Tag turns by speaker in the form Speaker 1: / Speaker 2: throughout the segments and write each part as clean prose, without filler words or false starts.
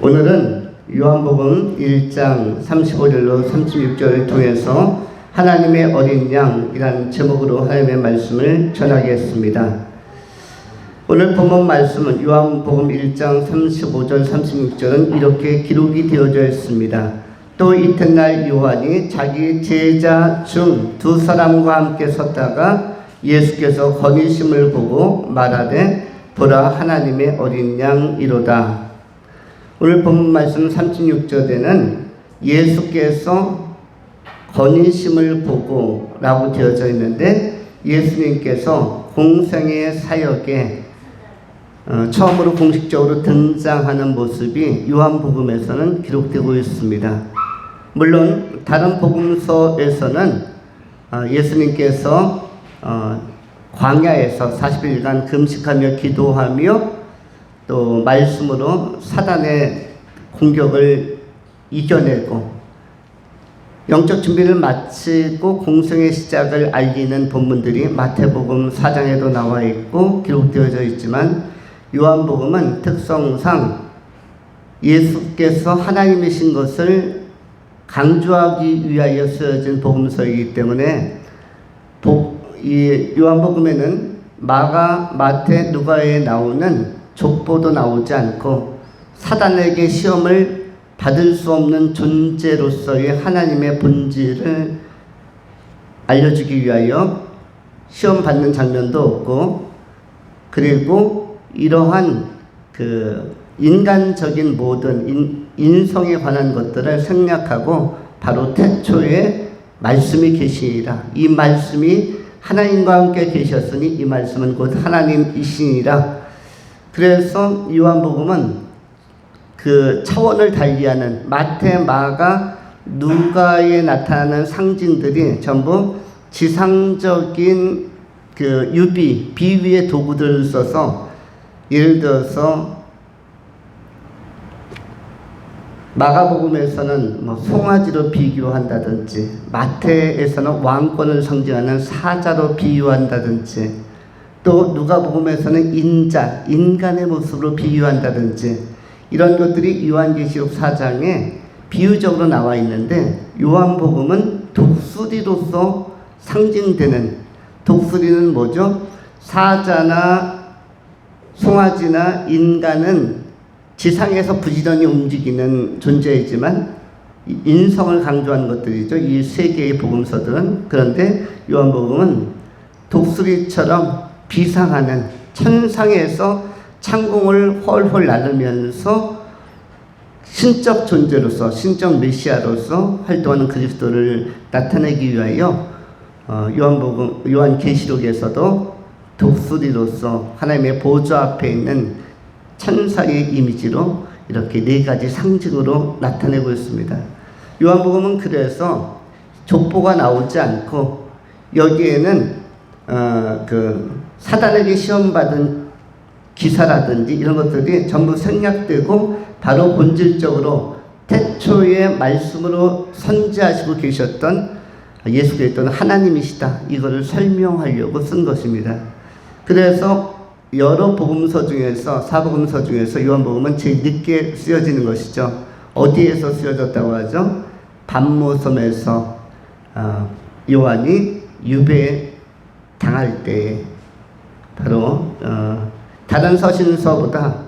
Speaker 1: 오늘은 요한복음 1장 35절로 36절을 통해서 하나님의 어린 양이라는 제목으로 하나님의 말씀을 전하겠습니다. 오늘 본문 말씀은 요한복음 1장 35절 36절은 이렇게 기록이 되어져 있습니다. 또 이튿날 요한이 자기 제자 중 두 사람과 함께 섰다가 예수께서 거니심을 보고 말하되 보라 하나님의 어린 양이로다. 오늘 본문 말씀 36절에는 예수께서 거니심을 보고 라고 되어져 있는데, 예수님께서 공생의 사역에 처음으로 공식적으로 등장하는 모습이 요한복음에서는 기록되고 있습니다. 물론 다른 복음서에서는 예수님께서 광야에서 40일간 금식하며 기도하며 또 말씀으로 사단의 공격을 이겨내고 영적 준비를 마치고 공생의 시작을 알리는 본문들이 마태복음 4장에도 나와 있고 기록되어져 있지만, 요한복음은 특성상 예수께서 하나님이신 것을 강조하기 위하여 쓰여진 복음서이기 때문에 이 요한복음에는 마가, 마태, 누가에 나오는 족보도 나오지 않고 사단에게 시험을 받을 수 없는 존재로서의 하나님의 본질을 알려주기 위하여 시험 받는 장면도 없고, 그리고 이러한 인간적인 모든 인성에 관한 것들을 생략하고 바로 태초에 말씀이 계시니라, 이 말씀이 하나님과 함께 계셨으니 이 말씀은 곧 하나님이시니라. 그래서 요한복음은 그 차원을 달리하는 마태, 마가, 누가에 나타나는 상징들이 전부 지상적인 유비, 비유의 도구들을 써서, 예를 들어서 마가복음에서는 송아지로 비교한다든지, 마태에서는 왕권을 상징하는 사자로 비유한다든지, 또 누가복음에서는 인간의 모습으로 비유한다든지, 이런 것들이 요한계시록 4장에 비유적으로 나와 있는데, 요한복음은 독수리로서 상징되는, 독수리는 뭐죠? 사자나 송아지나 인간은 지상에서 부지런히 움직이는 존재이지만 인성을 강조하는 것들이죠, 이 세 개의 복음서들은. 그런데 요한복음은 독수리처럼 비상하는, 천상에서 창공을 헐헐 나르면서 신적 존재로서, 신적 메시아로서 활동하는 그리스도를 나타내기 위하여 요한계시록에서도 독수리로서 하나님의 보좌 앞에 있는 천사의 이미지로 이렇게 네 가지 상징으로 나타내고 있습니다. 요한복음은 그래서 족보가 나오지 않고 여기에는 사단에게 시험받은 기사라든지 이런 것들이 전부 생략되고 바로 본질적으로 태초의 말씀으로 선지하시고 계셨던 예수 그리스도는 하나님이시다, 이거를 설명하려고 쓴 것입니다. 그래서 여러 복음서 중에서, 사복음서 중에서 요한복음은 제일 늦게 쓰여지는 것이죠. 어디에서 쓰여졌다고 하죠? 반모섬에서 요한이 유배 당할 때에, 바로 다른 서신서보다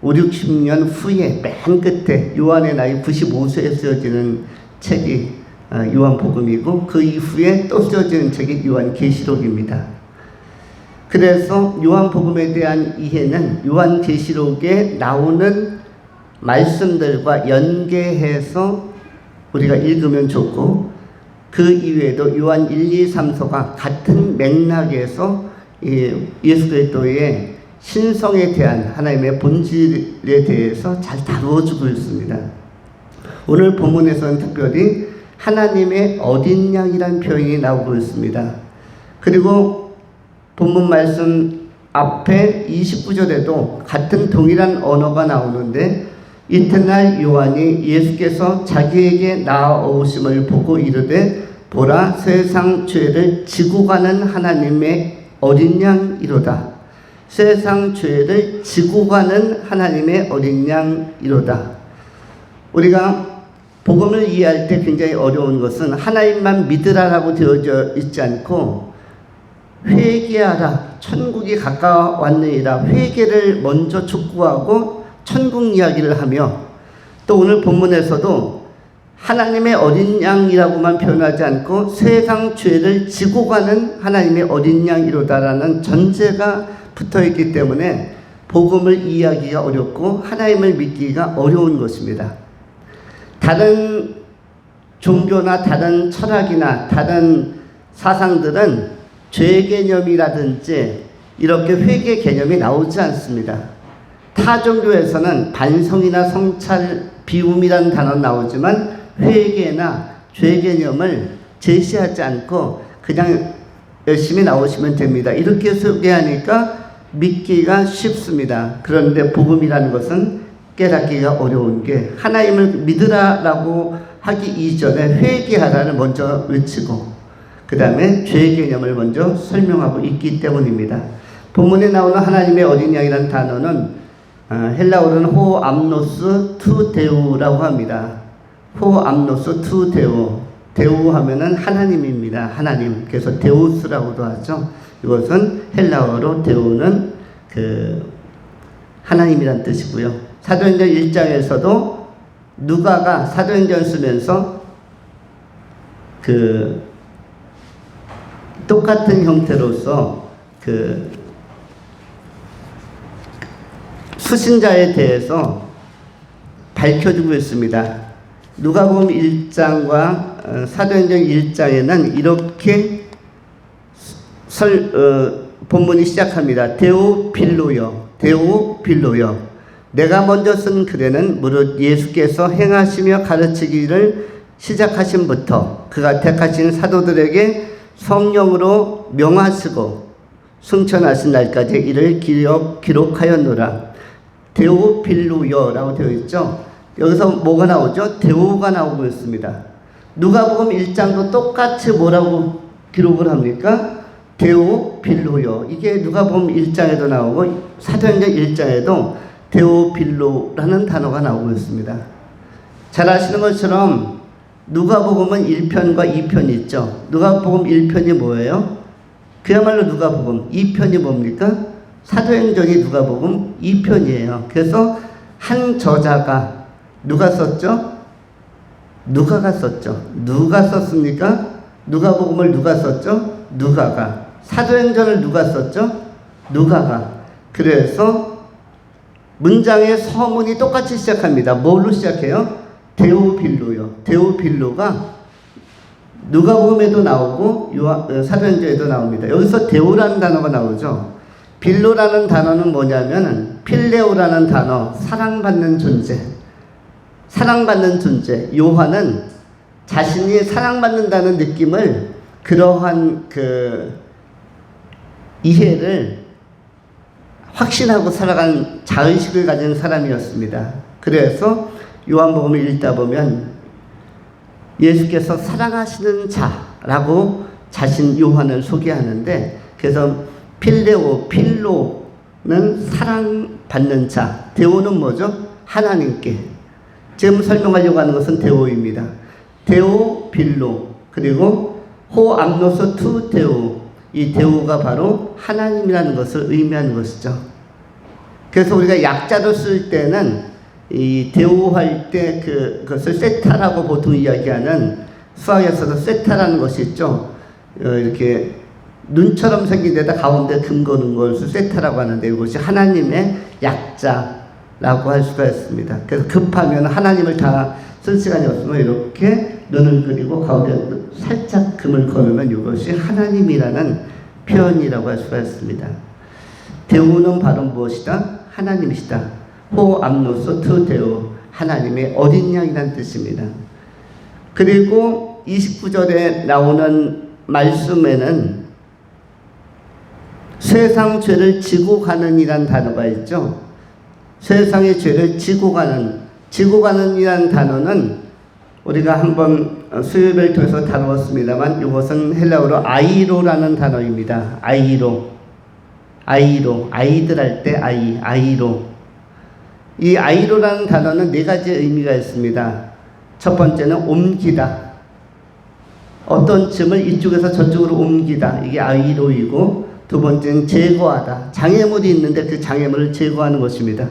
Speaker 1: 5, 60년 후에 맨 끝에 요한의 나이 95세에 쓰여지는 책이 요한복음이고, 그 이후에 또 쓰여지는 책이 요한계시록입니다. 그래서 요한복음에 대한 이해는 요한계시록에 나오는 말씀들과 연계해서 우리가 읽으면 좋고, 그 이외에도 요한 1, 2, 3서가 같은 맥락에서 예수 그리스도의 신성에 대한 하나님의 본질에 대해서 잘 다루어주고 있습니다. 오늘 본문에서는 특별히 하나님의 어린 양이라는 표현이 나오고 있습니다. 그리고 본문 말씀 앞에 29절에도 같은 동일한 언어가 나오는데, 이튿날 요한이 예수께서 자기에게 나아오심을 보고 이르되 보라 세상 죄를 지고 가는 하나님의 어린 양이로다. 세상 죄를 지고 가는 하나님의 어린 양이로다. 우리가 복음을 이해할 때 굉장히 어려운 것은 하나님만 믿으라라고 되어져 있지 않고 회개하라, 천국이 가까웠느니라, 회개를 먼저 촉구하고 천국 이야기를 하며, 또 오늘 본문에서도 하나님의 어린 양이라고만 표현하지 않고 세상 죄를 지고 가는 하나님의 어린 양이로다라는 전제가 붙어있기 때문에 복음을 이해하기가 어렵고 하나님을 믿기가 어려운 것입니다. 다른 종교나 다른 철학이나 다른 사상들은 죄 개념이라든지 이렇게 회개 개념이 나오지 않습니다. 타 종교에서는 반성이나 성찰, 비움이라는 단어는 나오지만 회개나 죄 개념을 제시하지 않고 그냥 열심히 나오시면 됩니다. 이렇게 소개하니까 믿기가 쉽습니다. 그런데 복음이라는 것은 깨닫기가 어려운 게 하나님을 믿으라라고 하기 이전에 회개하라를 먼저 외치고 그 다음에 죄의 개념을 먼저 설명하고 있기 때문입니다. 본문에 나오는 하나님의 어린 양이라는 단어는 헬라어로는 호암노스 투 데우라고 합니다. 호암노스 투 데우. 데우 하면은 하나님입니다. 하나님. 그래서 데우스라고도 하죠. 이것은 헬라어로 데우는 하나님이란 뜻이고요. 사도행전 1장에서도 누가가 사도행전 쓰면서 똑같은 형태로서 수신자에 대해서 밝혀주고 있습니다. 누가복음 1장과 사도행전 1장에는 이렇게 본문이 시작합니다. 데오필로여, 데오필로여. 내가 먼저 쓴 글에는 무릇 예수께서 행하시며 가르치기를 시작하신부터 그가 택하신 사도들에게 성령으로 명하시고 승천하신 날까지 이를 기록하였노라. 데오필로여라고 되어 있죠. 여기서 뭐가 나오죠? 데오가 나오고 있습니다. 누가복음 1장도 똑같이 뭐라고 기록을 합니까? 데오필로여. 이게 누가복음 1장에도 나오고 사도행전 1장에도 데오필로라는 단어가 나오고 있습니다. 잘 아시는 것처럼 누가복음은 1편과 2편이 있죠. 누가복음 1편이 뭐예요? 그야말로 누가복음. 2편이 뭡니까? 사도행전이 누가복음 2편이에요. 그래서 한 저자가 누가 썼죠? 누가가 썼죠. 누가 썼습니까? 누가복음을 누가 썼죠? 누가가. 사도행전을 누가 썼죠? 누가가. 그래서 문장의 서문이 똑같이 시작합니다. 뭘로 시작해요? 데오빌로요. 데오빌로가 누가복음에도 나오고 사도행전에도 나옵니다. 여기서 데오라는 단어가 나오죠. 빌로라는 단어는 뭐냐면 필레오라는 단어, 사랑받는 존재. 사랑받는 존재. 요한은 자신이 사랑받는다는 느낌을 그러한 이해를 확신하고 살아간 자의식을 가진 사람이었습니다. 그래서 요한복음을 읽다 보면 예수께서 사랑하시는 자라고 자신 요한을 소개하는데, 그래서 필레오, 필로는 사랑받는 자, 데오는 뭐죠? 하나님께. 지금 설명하려고 하는 것은 데오입니다. 데오 빌로, 그리고 호암노스 투 데오. 이 데오가 바로 하나님이라는 것을 의미하는 것이죠. 그래서 우리가 약자로 쓸 때는 이 데오할 때 그것을 세타라고 보통 이야기하는, 수학에서도 세타라는 것이 있죠. 이렇게 눈처럼 생긴 데다 가운데 금 거는 것을 세타라고 하는데, 이것이 하나님의 약자라고 할 수가 있습니다. 그래서 급하면 하나님을 다 쓸 시간이 없으면 이렇게 눈을 그리고 가운데 살짝 금을 거두면 이것이 하나님이라는 표현이라고 할 수가 있습니다. 데오는 바로 무엇이다? 하나님이시다. 호암노스 투 데오, 하나님의 어린 양이라는 뜻입니다. 그리고 29절에 나오는 말씀에는 세상 죄를 지고 가는 이란 단어가 있죠. 세상의 죄를 지고 가는 이란 단어는 우리가 한번 수요일을 통해서 다루었습니다만, 이것은 헬라어로 아이로라는 단어입니다. 아이로. 아이로, 아이들 할 때 아이로. 이 아이로라는 단어는 네 가지 의미가 있습니다. 첫 번째는 옮기다. 어떤 짐을 이쪽에서 저쪽으로 옮기다. 이게 아이로이고, 두 번째는 제거하다. 장애물이 있는데 그 장애물을 제거하는 것입니다.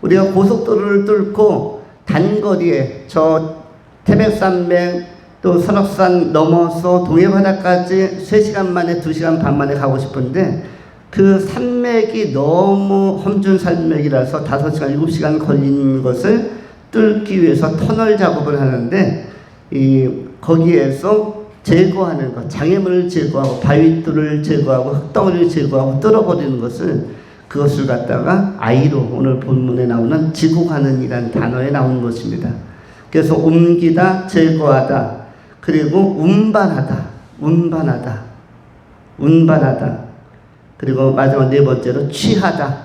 Speaker 1: 우리가 고속도로를 뚫고 단거리에 저 태백산맥 또 설악산 넘어서 동해바다까지 3시간 만에 2시간 반 만에 가고 싶은데 그 산맥이 너무 험준 산맥이라서 5시간 7시간 걸리는 것을 뚫기 위해서 터널 작업을 하는데 거기에서 제거하는 것, 장애물을 제거하고 바위돌을 제거하고 흙덩어리를 제거하고 뚫어버리는 그것을 갖다가 아이로 오늘 본문에 나오는 지고 가는 이라는 단어에 나오는 것입니다. 그래서 옮기다, 제거하다, 그리고 운반하다. 그리고 마지막 네 번째로 취하다.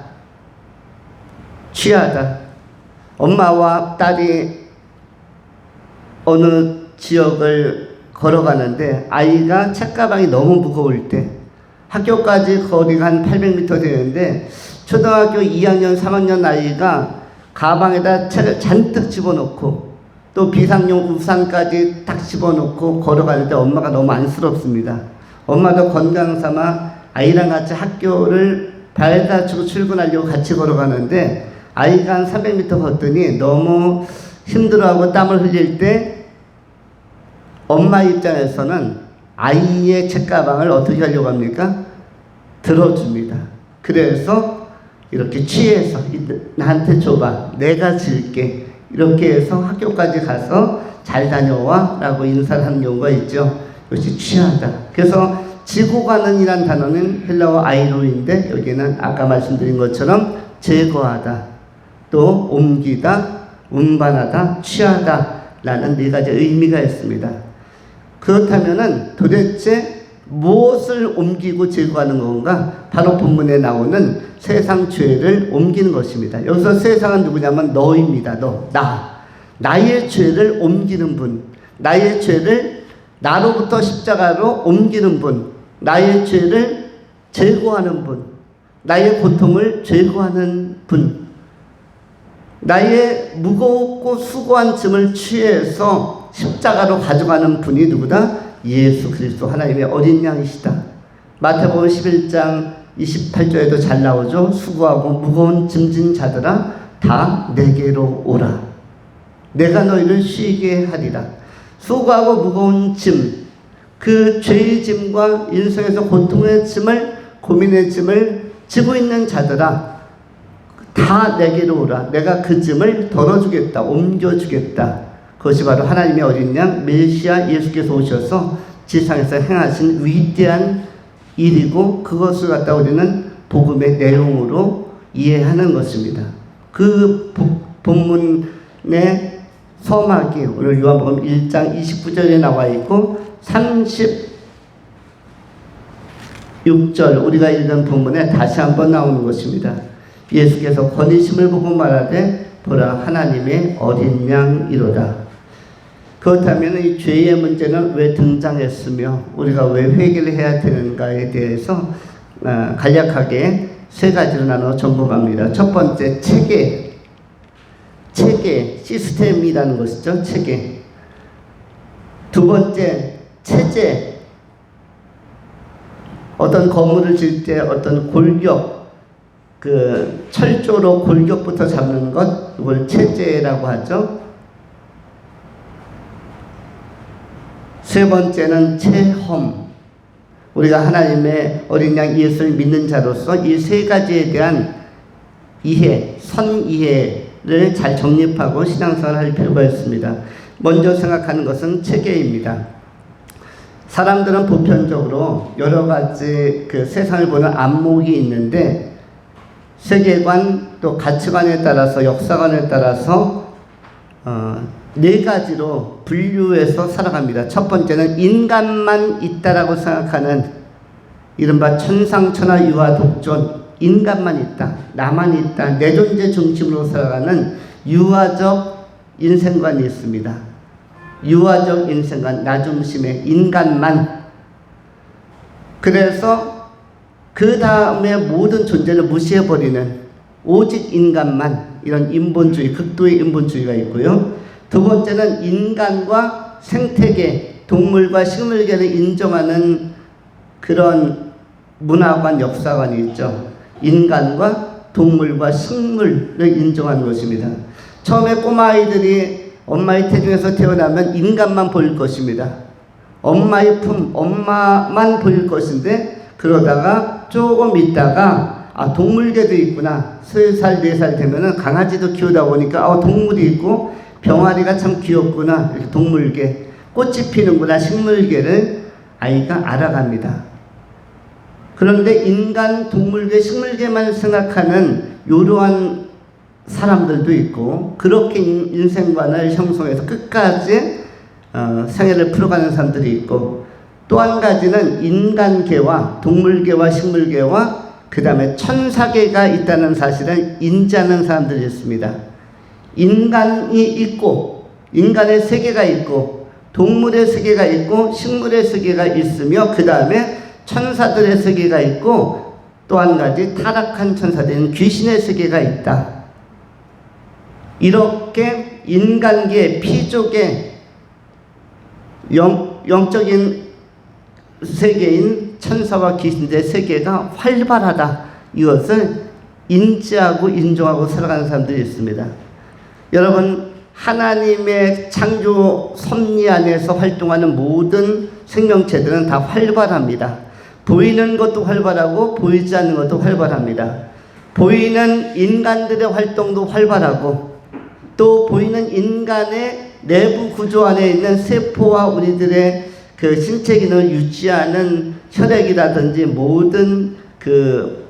Speaker 1: 엄마와 딸이 어느 지역을 걸어가는데 아이가 책가방이 너무 무거울 때 학교까지 거리가 한 800m 되는데 초등학교 2학년, 3학년 아이가 가방에다 책을 잔뜩 집어넣고 또 비상용 우산까지 딱 집어넣고 걸어가는데 엄마가 너무 안쓰럽습니다. 엄마도 건강 삼아 아이랑 같이 학교를 발다치고 출근하려고 같이 걸어가는데 아이가 한 300m 걷더니 너무 힘들어하고 땀을 흘릴 때 엄마 입장에서는 아이의 책가방을 어떻게 하려고 합니까? 들어줍니다. 그래서 이렇게 취해서 나한테 줘봐. 내가 질게. 이렇게 해서 학교까지 가서 잘 다녀와 라고 인사를 하는 경우가 있죠. 이것이 취하다. 그래서 지고 가는 이란 단어는 헬라어 아이로인데 여기는 아까 말씀드린 것처럼 제거하다, 또 옮기다, 운반하다, 취하다 라는 네 가지 의미가 있습니다. 그렇다면은 도대체 무엇을 옮기고 제거하는 건가? 바로 본문에 나오는 세상 죄를 옮기는 것입니다. 여기서 세상은 누구냐면 너입니다. 나의 죄를 옮기는 분, 나의 죄를 나로부터 십자가로 옮기는 분, 나의 죄를 제거하는 분, 나의 고통을 제거하는 분, 나의 무겁고 수고한 짐을 취해서 십자가로 가져가는 분이 누구다? 예수 그리스도 하나님의 어린 양이시다. 마태복음 11장 28절에도 잘 나오죠. 수고하고 무거운 짐진 자들아 다 내게로 오라. 내가 너희를 쉬게 하리라. 수고하고 무거운 짐, 그 죄의 짐과 인생에서 고통의 짐을, 고민의 짐을 지고 있는 자들아 다 내게로 오라. 내가 그 짐을 덜어주겠다, 옮겨주겠다. 그것이 바로 하나님의 어린 양 메시아 예수께서 오셔서 지상에서 행하신 위대한 일이고 그것을 갖다 우리는 복음의 내용으로 이해하는 것입니다. 그 본문의 서막이 오늘 요한복음 1장 29절에 나와 있고 36절 우리가 읽은 본문에 다시 한번 나오는 것입니다. 예수께서 거니심을 보고 말하되 보라 하나님의 어린 양이로다. 그렇다면 이 죄의 문제는 왜 등장했으며 우리가 왜 회개를 해야 되는가에 대해서 간략하게 세 가지로 나눠 점검합니다. 첫 번째, 체계, 시스템이라는 것이죠. 체계. 두 번째, 체제. 어떤 건물을 질 때 어떤 골격, 그 철조로 골격부터 잡는 것, 이걸 체제라고 하죠. 세 번째는 체험. 우리가 하나님의 어린 양 예수를 믿는 자로서 이 세 가지에 대한 이해, 선이해를 잘 정립하고 신앙생활을 할 필요가 있습니다. 먼저 생각하는 것은 체계입니다. 사람들은 보편적으로 여러 가지 그 세상을 보는 안목이 있는데 세계관 또 가치관에 따라서 역사관에 따라서 네 가지로 분류해서 살아갑니다. 첫 번째는 인간만 있다라고 생각하는 이른바 천상천하 유아 독존, 인간만 있다, 나만 있다, 내 존재 중심으로 살아가는 유아적 인생관이 있습니다. 유아적 인생관, 나 중심의 인간만. 그래서 그 다음에 모든 존재를 무시해버리는 오직 인간만, 이런 인본주의, 극도의 인본주의가 있고요. 두 번째는 인간과 생태계, 동물과 식물계를 인정하는 그런 문화관, 역사관이 있죠. 인간과 동물과 식물을 인정하는 것입니다. 처음에 꼬마아이들이 엄마의 태중에서 태어나면 인간만 보일 것입니다. 엄마의 품, 엄마만 보일 것인데, 그러다가 조금 있다가 동물계도 있구나. 3살, 4살 되면은 강아지도 키우다 보니까 동물이 있고 병아리가 참 귀엽구나. 이렇게 동물계, 꽃이 피는구나. 식물계를 아이가 알아갑니다. 그런데 인간, 동물계, 식물계만 생각하는 요러한 사람들도 있고, 그렇게 인생관을 형성해서 끝까지 생애를 풀어가는 사람들이 있고, 또 한 가지는 인간계와 동물계와 식물계와 그 다음에 천사계가 있다는 사실을 인지하는 사람들이 있습니다. 인간이 있고, 인간의 세계가 있고, 동물의 세계가 있고, 식물의 세계가 있으며, 그 다음에 천사들의 세계가 있고, 또 한 가지 타락한 천사들은 귀신의 세계가 있다. 이렇게 인간계, 피족의 영적인 세계인 천사와 귀신들의 세계가 활발하다. 이것을 인지하고 인정하고 살아가는 사람들이 있습니다. 여러분, 하나님의 창조 섭리 안에서 활동하는 모든 생명체들은 다 활발합니다. 보이는 것도 활발하고 보이지 않는 것도 활발합니다. 보이는 인간들의 활동도 활발하고, 또 보이는 인간의 내부 구조 안에 있는 세포와 우리들의 그 신체 기능을 유지하는 혈액이라든지 모든 그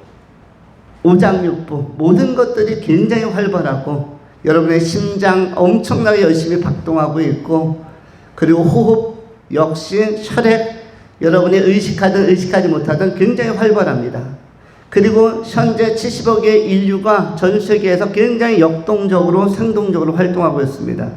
Speaker 1: 오장육부, 모든 것들이 굉장히 활발하고, 여러분의 심장 엄청나게 열심히 박동하고 있고, 그리고 호흡 역시 혈액, 여러분이 의식하든 의식하지 못하든 굉장히 활발합니다. 그리고 현재 70억의 인류가 전 세계에서 굉장히 역동적으로 생동적으로 활동하고 있습니다.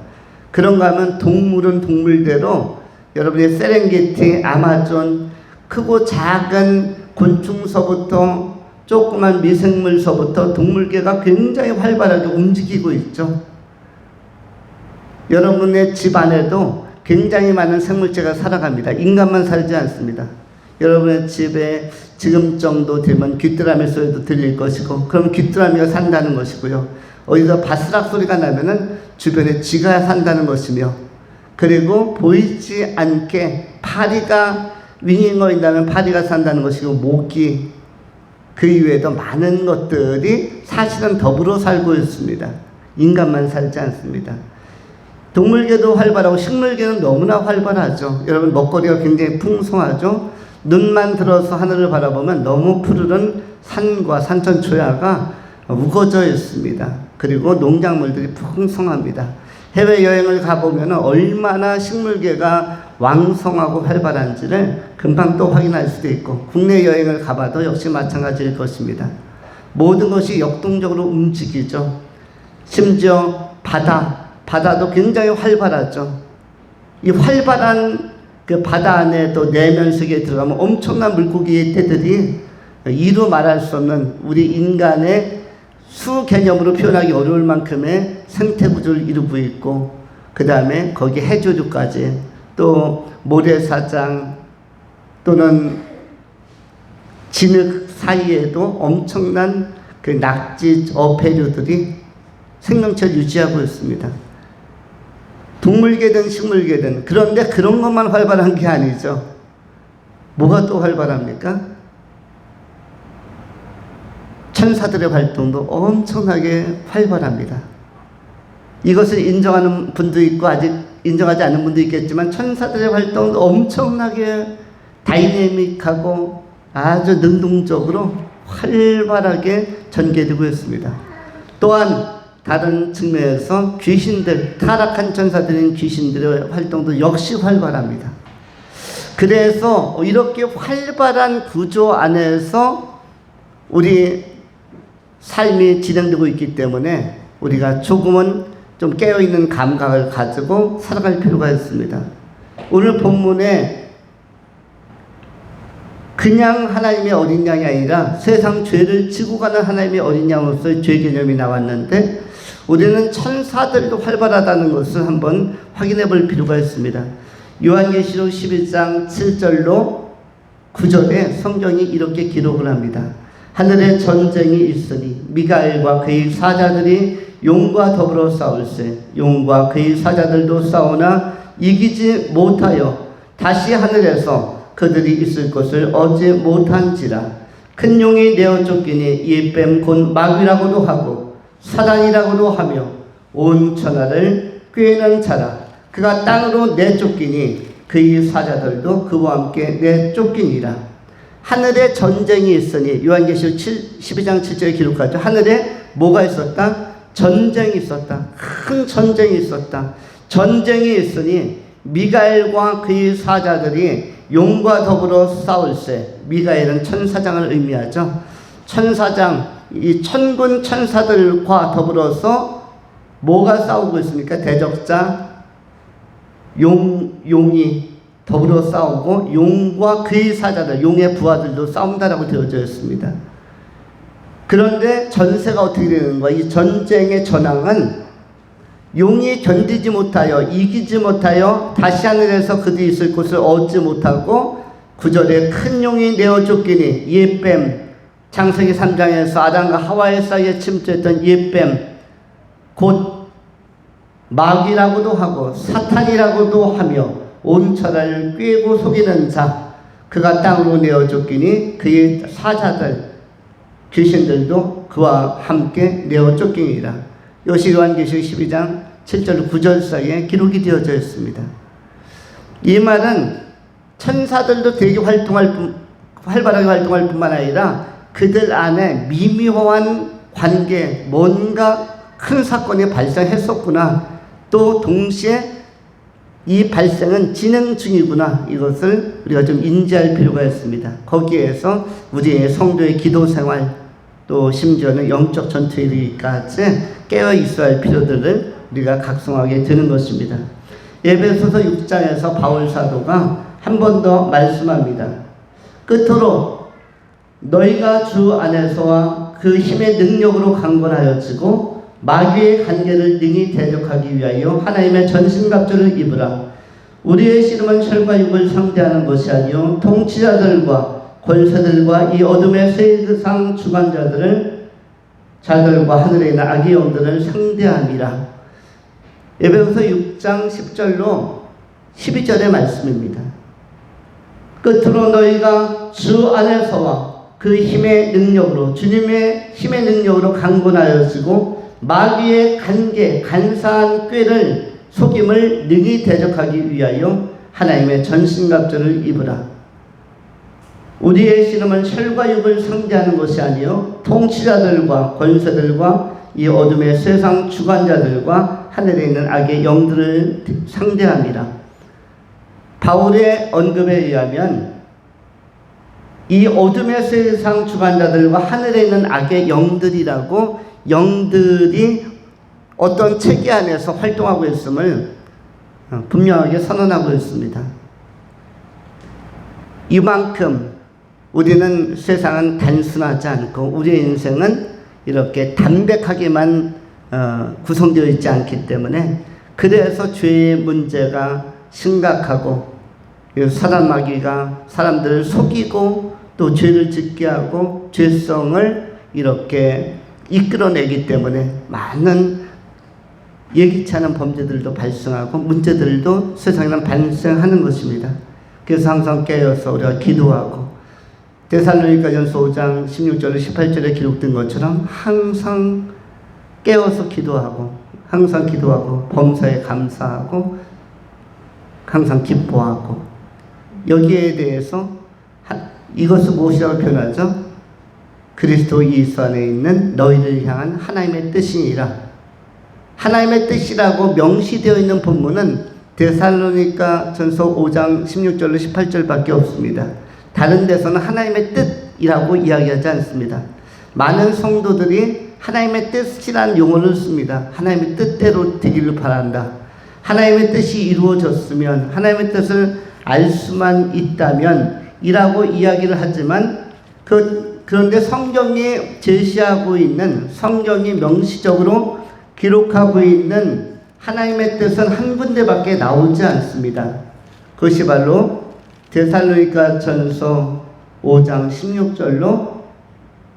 Speaker 1: 그런가 하면 동물은 동물대로 여러분의 세렝게티, 아마존, 크고 작은 곤충서부터 조그만 미생물서부터 동물계가 굉장히 활발하게 움직이고 있죠. 여러분의 집 안에도 굉장히 많은 생물체가 살아갑니다. 인간만 살지 않습니다. 여러분의 집에 지금 정도 되면 귀뚜라미 소리도 들릴 것이고, 그럼 귀뚜라미가 산다는 것이고요. 어디서 바스락 소리가 나면은 주변에 쥐가 산다는 것이며, 그리고 보이지 않게 파리가 윙윙거린다면 파리가 산다는 것이고, 모기, 그 이외에도 많은 것들이 사실은 더불어 살고 있습니다. 인간만 살지 않습니다. 동물계도 활발하고 식물계는 너무나 활발하죠. 여러분, 먹거리가 굉장히 풍성하죠. 눈만 들어서 하늘을 바라보면 너무 푸르른 산과 산천초야가 우거져 있습니다. 그리고 농작물들이 풍성합니다. 해외여행을 가보면 얼마나 식물계가 왕성하고 활발한지를 금방 또 확인할 수도 있고, 국내 여행을 가봐도 역시 마찬가지일 것입니다. 모든 것이 역동적으로 움직이죠. 심지어 바다도 굉장히 활발하죠. 이 활발한 그 바다 안에 또 내면 세계에 들어가면 엄청난 물고기의 떼들이 이루 말할 수 없는 우리 인간의 수 개념으로 표현하기 어려울 만큼의 생태 구조를 이루고 있고, 그 다음에 거기 해조류까지, 또 모래사장 또는 진흙 사이에도 엄청난 그 낙지, 어패류들이 생명체를 유지하고 있습니다. 동물계든 식물계든. 그런데 그런 것만 활발한 게 아니죠. 뭐가 또 활발합니까? 천사들의 활동도 엄청나게 활발합니다. 이것을 인정하는 분도 있고 아직 인정하지 않는 분도 있겠지만, 천사들의 활동도 엄청나게 다이내믹하고 아주 능동적으로 활발하게 전개되고 있습니다. 또한 다른 측면에서 귀신들, 타락한 천사들인 귀신들의 활동도 역시 활발합니다. 그래서 이렇게 활발한 구조 안에서 우리 삶이 진행되고 있기 때문에 우리가 조금은 좀 깨어있는 감각을 가지고 살아갈 필요가 있습니다. 오늘 본문에 그냥 하나님의 어린 양이 아니라 세상 죄를 지고 가는 하나님의 어린 양으로서의 죄 개념이 나왔는데, 우리는 천사들도 활발하다는 것을 한번 확인해 볼 필요가 있습니다. 요한계시록 11장 7절로 9절에 성경이 이렇게 기록을 합니다. 하늘에 전쟁이 있으니 미가엘과 그의 사자들이 용과 더불어 싸울세. 용과 그의 사자들도 싸우나 이기지 못하여 다시 하늘에서 그들이 있을 것을 얻지 못한지라. 큰 용이 내어 쫓기니 이 뱀 곧 마귀라고도 하고 사단이라고도 하며 온 천하를 꾀는 자라. 그가 땅으로 내쫓기니 그의 사자들도 그와 함께 내쫓기니라. 하늘에 전쟁이 있으니, 요한계시록 12장 7절에 기록하죠. 하늘에 뭐가 있었다? 전쟁이 있었다. 큰 전쟁이 있었다. 전쟁이 있으니 미가엘과 그의 사자들이 용과 더불어 싸울세. 미가엘은 천사장을 의미하죠. 천사장, 이 천군 천사들과 더불어서 뭐가 싸우고 있습니까? 대적자 용이 더불어 싸우고 용과 그의 사자들, 용의 부하들도 싸운다라고 되어져 있습니다. 그런데 전세가 어떻게 되는 거야? 이 전쟁의 전황은 용이 견디지 못하여 이기지 못하여 다시 하늘에서 그들이 있을 곳을 얻지 못하고, 9절에 큰 용이 내어 쫓기니 옛뱀, 창세기 3장에서 아담과 하와의 사이에 침투했던 옛뱀 곧 마귀라고도 하고 사탄이라고도 하며 온 천하를 꾀고 속이는 자, 그가 땅으로 내어 쫓기니 그의 사자들 귀신들도 그와 함께 내어 쫓기니라. 이것이 요한계시록 12장 7절 9절 사이에 기록이 되어져 있습니다. 이 말은 천사들도 되게 활발하게 활동할 뿐만 아니라 그들 안에 미묘한 관계, 뭔가 큰 사건이 발생했었구나, 또 동시에 이 발생은 진행 중이구나, 이것을 우리가 좀 인지할 필요가 있습니다. 거기에서 우리의 성도의 기도 생활, 또 심지어는 영적 전투에 이르기까지 깨어 있어야 할 필요들을 우리가 각성하게 되는 것입니다. 에베소서 6장에서 바울 사도가 한 번 더 말씀합니다. 끝으로 너희가 주 안에서와 그 힘의 능력으로 강건하여지고 마귀의 관계를 능히 대적하기 위하여 하나님의 전신갑주를 입으라. 우리의 씨름은 혈과 육을 상대하는 것이 아니요 통치자들과 권세들과 이 어둠의 세상 주관자들을, 자들과 하늘에 있는 악의 영들을 상대함이라. 에베소서 6장 10절로 12절의 말씀입니다. 끝으로 너희가 주 안에서와 그 힘의 능력으로, 주님의 힘의 능력으로 강건하여지고 마귀의 관계, 간사한 꾀를, 속임을 능히 대적하기 위하여 하나님의 전신갑주를 입으라. 우리의 씨름은 혈과 육을 상대하는 것이 아니요 통치자들과 권세들과 이 어둠의 세상 주관자들과 하늘에 있는 악의 영들을 상대함이라. 바울의 언급에 의하면 이 어둠의 세상 주관자들과 하늘에 있는 악의 영들이라고, 영들이 어떤 체계 안에서 활동하고 있음을 분명하게 선언하고 있습니다. 이만큼 우리는, 세상은 단순하지 않고 우리의 인생은 이렇게 담백하게만 구성되어 있지 않기 때문에, 그래서 죄의 문제가 심각하고 사단 마귀가 사람들을 속이고 또 죄를 짓게 하고 죄성을 이렇게 이끌어내기 때문에 많은 예기치 않은 범죄들도 발생하고 문제들도 세상에는 발생하는 것입니다. 그래서 항상 깨어서 우리가 기도하고, 데살로니가전서 5장 16절로 18절에 기록된 것처럼 항상 깨어서 기도하고, 항상 기도하고, 범사에 감사하고, 항상 기뻐하고, 여기에 대해서 이것을 무엇이라고 표현하죠? 그리스도 예수 안에 있는 너희를 향한 하나님의 뜻이니라. 하나님의 뜻이라고 명시되어 있는 본문은 데살로니가전서 5장 16절로 18절밖에 없습니다. 다른 데서는 하나님의 뜻이라고 이야기하지 않습니다. 많은 성도들이 하나님의 뜻이라는 용어를 씁니다. 하나님의 뜻대로 되기를 바란다. 하나님의 뜻이 이루어졌으면, 하나님의 뜻을 알 수만 있다면 이라고 이야기를 하지만 그런데 성경이 제시하고 있는, 성경이 명시적으로 기록하고 있는 하나님의 뜻은 한 군데밖에 나오지 않습니다. 그것이 바로 데살로니가전서 5장 16절로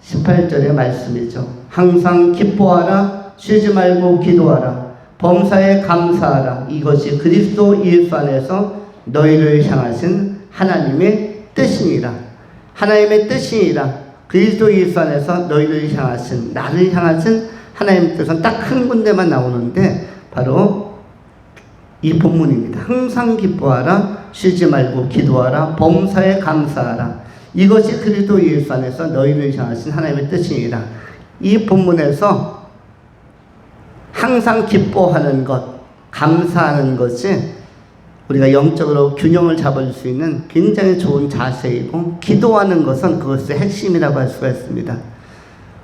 Speaker 1: 18절의 말씀이죠. 항상 기뻐하라, 쉬지 말고 기도하라, 범사에 감사하라. 이것이 그리스도 예수 안에서 너희를 향하신 하나님의 뜻이니라. 하나님의 뜻이니라. 그리스도 예수 안에서 너희를 향하신, 나를 향하신 하나님의 뜻은 딱 한 군데만 나오는데 바로 이 본문입니다. 항상 기뻐하라, 쉬지 말고 기도하라, 범사에 감사하라. 이것이 그리스도 예수 안에서 너희를 향하신 하나님의 뜻이니라. 이 본문에서 항상 기뻐하는 것, 감사하는 것이 우리가 영적으로 균형을 잡을 수 있는 굉장히 좋은 자세이고, 기도하는 것은 그것의 핵심이라고 할 수가 있습니다.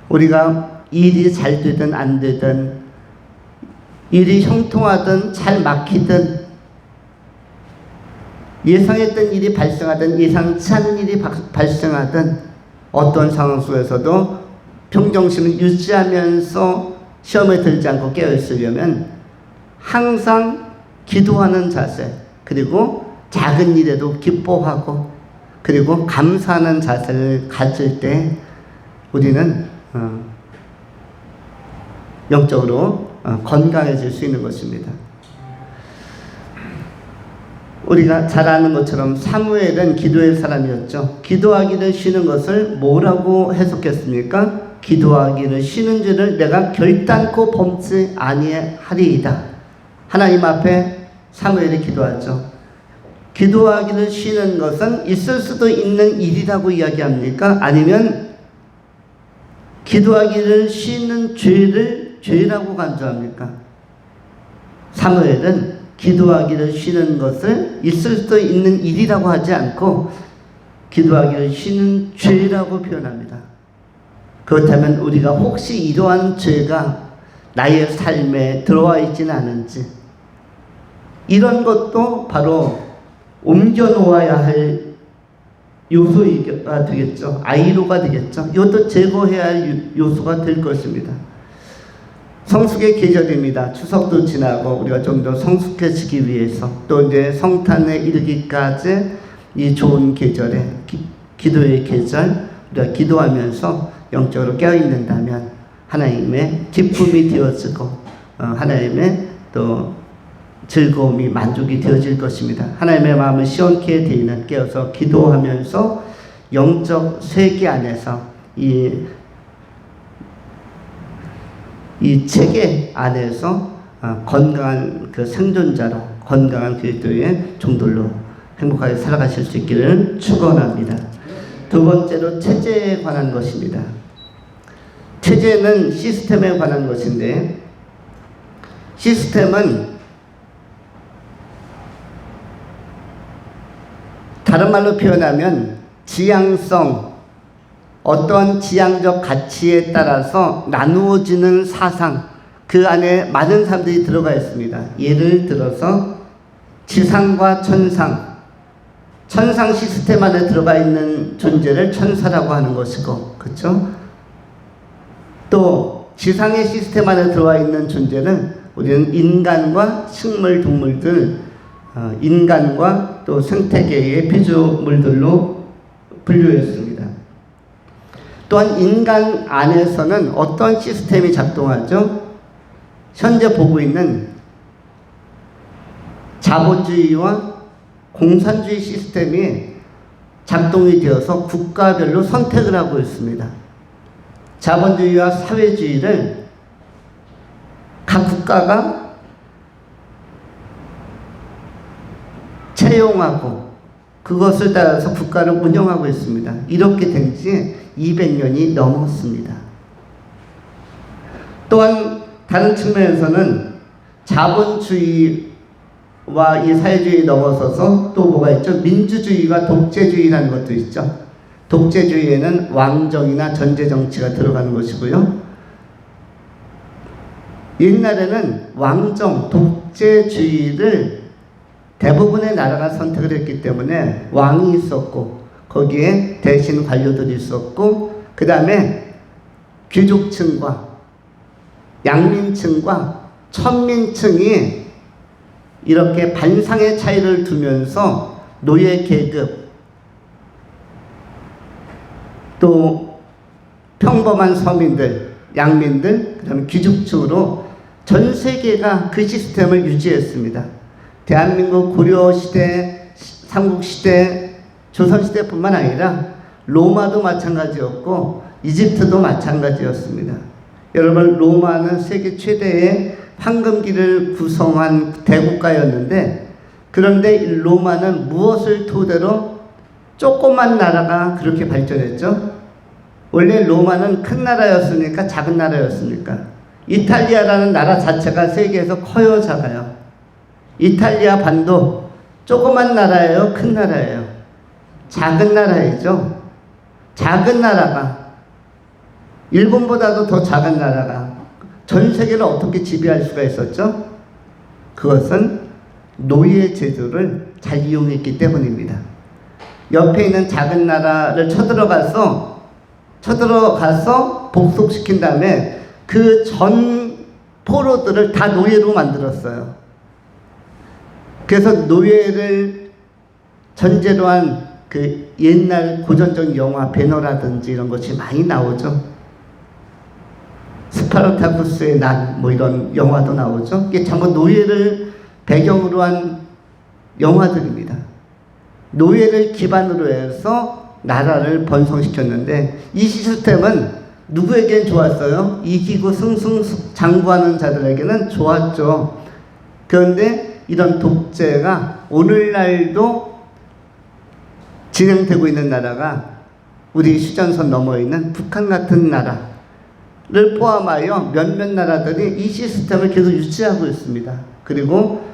Speaker 1: 우리가 일이 잘 되든 안 되든, 일이 형통하든 잘 막히든, 예상했던 일이 발생하든 예상치 않은 일이 발생하든, 어떤 상황 속에서도 평정심을 유지하면서 시험에 들지 않고 깨어있으려면 항상 기도하는 자세, 그리고 작은 일에도 기뻐하고, 그리고 감사하는 자세를 가질 때 우리는 영적으로 건강해질 수 있는 것입니다. 우리가 잘 아는 것처럼 사무엘은 기도의 사람이었죠. 기도하기를 쉬는 것을 뭐라고 해석했습니까? 기도하기를 쉬는 죄를 내가 결단코 범치 아니하리이다. 하나님 앞에 사무엘이 기도하죠. 기도하기를 쉬는 것은 있을 수도 있는 일이라고 이야기합니까? 아니면 기도하기를 쉬는 죄를 죄라고 간주합니까? 사무엘은 기도하기를 쉬는 것을 있을 수도 있는 일이라고 하지 않고 기도하기를 쉬는 죄라고 표현합니다. 그렇다면 우리가 혹시 이러한 죄가 나의 삶에 들어와 있지는 않은지, 이런 것도 바로 옮겨 놓아야 할 요소가 되겠죠. 아이로가 되겠죠. 이것도 제거해야 할 요소가 될 것입니다. 성숙의 계절입니다. 추석도 지나고 우리가 좀 더 성숙해지기 위해서, 또 이제 성탄에 이르기까지 이 좋은 계절에 기도의 계절, 우리가 기도하면서 영적으로 깨어있는다면 하나님의 기쁨이 되어지고 하나님의 또 즐거움이, 만족이 되어질 것입니다. 하나님의 마음을 시원케 되는, 깨어서 기도하면서 영적 세계 안에서 이 체계 안에서 건강한 그 생존자로, 건강한 그리스도의 종들로 행복하게 살아가실 수 있기를 축원합니다. 두 번째로 체제에 관한 것입니다. 체제는 시스템에 관한 것인데, 시스템은 다른 말로 표현하면 지향성, 어떠한 지향적 가치에 따라서 나누어지는 사상, 그 안에 많은 사람들이 들어가 있습니다. 예를 들어서 지상과 천상, 천상 시스템 안에 들어가 있는 존재를 천사라고 하는 것이고, 그렇죠? 또 지상의 시스템 안에 들어와 있는 존재는 우리는 인간과 식물, 동물들, 인간과 또 생태계의 피조물들로 분류했습니다. 또한 인간 안에서는 어떤 시스템이 작동하죠? 현재 보고 있는 자본주의와 공산주의 시스템이 작동이 되어서 국가별로 선택을 하고 있습니다. 자본주의와 사회주의를 각 국가가 채용하고 그것을 따라서 국가를 운영하고 있습니다. 이렇게 된 지 200년이 넘었습니다. 또한 다른 측면에서는 자본주의와 이 사회주의 넘어서서 또 뭐가 있죠? 민주주의와 독재주의라는 것도 있죠. 독재주의에는 왕정이나 전제정치가 들어가는 것이고요. 옛날에는 왕정, 독재주의를 대부분의 나라가 선택을 했기 때문에 왕이 있었고, 거기에 대신 관료들이 있었고, 그 다음에 귀족층과 양민층과 천민층이 이렇게 반상의 차이를 두면서 노예 계급, 또 평범한 서민들, 양민들, 그 다음에 귀족층으로 전 세계가 그 시스템을 유지했습니다. 대한민국 고려시대, 삼국시대, 조선시대뿐만 아니라 로마도 마찬가지였고 이집트도 마찬가지였습니다. 여러분, 로마는 세계 최대의 황금기를 구성한 대국가였는데, 그런데 이 로마는 무엇을 토대로 조그만 나라가 그렇게 발전했죠? 원래 로마는 큰 나라였습니까? 작은 나라였습니까? 이탈리아라는 나라 자체가 세계에서 커요, 작아요? 이탈리아 반도 조그만 나라예요, 큰 나라예요? 작은 나라이죠. 작은 나라가, 일본보다도 더 작은 나라가 전 세계를 어떻게 지배할 수가 있었죠? 그것은 노예 제도를 잘 이용했기 때문입니다. 옆에 있는 작은 나라를 쳐들어가서 복속시킨 다음에 그 전 포로들을 다 노예로 만들었어요. 그래서 노예를 전제로 한 그 옛날 고전적 영화 배너라든지 이런 것이 많이 나오죠. 스파르타쿠스의 난, 뭐 이런 영화도 나오죠. 이게 전부 노예를 배경으로 한 영화들입니다. 노예를 기반으로 해서 나라를 번성시켰는데, 이 시스템은 누구에겐 좋았어요? 이기고 승승장구하는 자들에게는 좋았죠. 그런데 이런 독재가 오늘날도 진행되고 있는 나라가 우리 휴전선 너머에 있는 북한 같은 나라를 포함하여 몇몇 나라들이 이 시스템을 계속 유지하고 있습니다. 그리고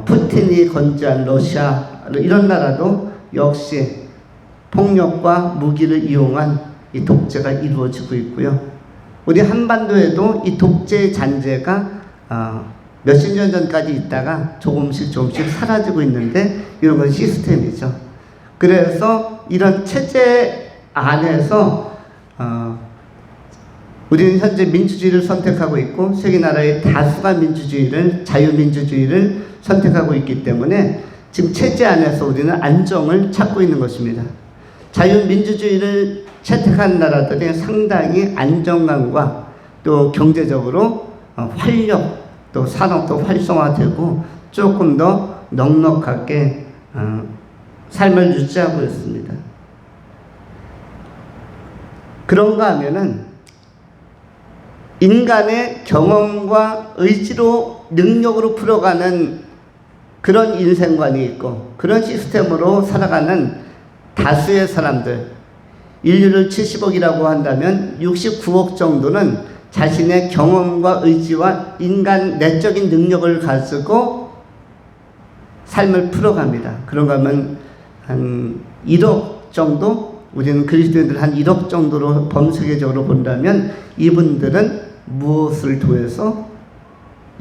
Speaker 1: 푸틴이 건재한 러시아 이런 나라도 역시 폭력과 무기를 이용한 이 독재가 이루어지고 있고요. 우리 한반도에도 이 독재의 잔재가 몇십 년 전까지 있다가 조금씩 사라지고 있는데, 이런 건 시스템이죠. 그래서 이런 체제 안에서 우리는 현재 민주주의를 선택하고 있고, 세계 나라의 다수가 민주주의를, 자유민주주의를 선택하고 있기 때문에 지금 체제 안에서 우리는 안정을 찾고 있는 것입니다. 자유민주주의를 채택한 나라들이 상당히 안정감과 또 경제적으로 활력, 또 산업도 활성화되고 조금 더 넉넉하게 삶을 유지하고 있습니다. 그런가 하면은 인간의 경험과 의지로, 능력으로 풀어가는 그런 인생관이 있고, 그런 시스템으로 살아가는 다수의 사람들, 인류를 70억이라고 한다면 69억 정도는 자신의 경험과 의지와 인간 내적인 능력을 가지고 삶을 풀어갑니다. 그런가 하면 한 1억 정도, 우리는 그리스도인들 한 1억 정도로 범세계적으로 본다면, 이분들은 무엇을 통해서?